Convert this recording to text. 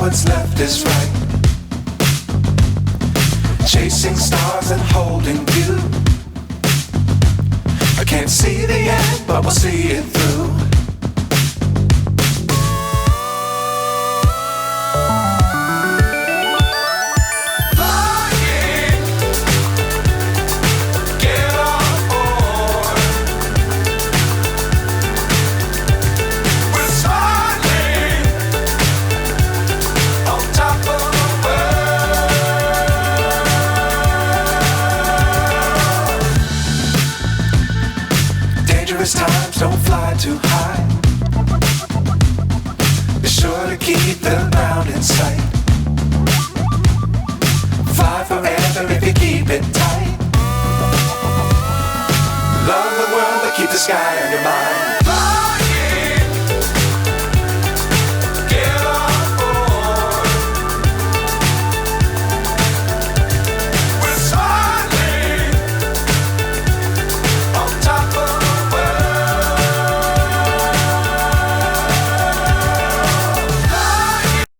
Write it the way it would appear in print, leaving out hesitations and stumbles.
what's left is right. Chasing stars and holding you. I can't see the end, but we'll see it through. Times don't fly too high. Be sure to keep the ground in sight. Fly forever if you keep it tight. Love the world but keep the sky on your mind.